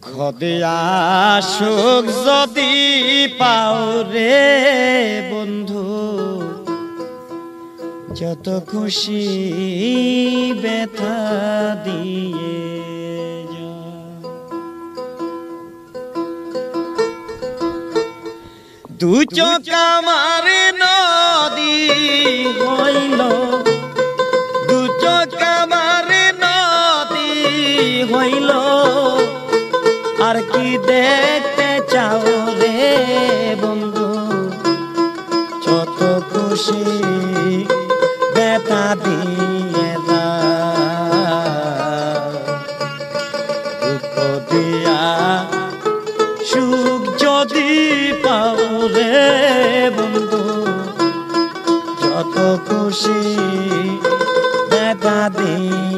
দুঃখ দিয়া সুখ যদি পাও রে বন্ধু, যত খুশি ব্যথা দিয়ে দু চোখ আমার নদী হইল, দু চোখ আমার নদী হইল, আর কি দেখতে চাও রে বন্ধু, যত খুশি ব্যথা দিয়ে দুঃখ দিয়া সুখ যদি পাও রে বন্ধু, যত খুশি ব্যথা দিয়ে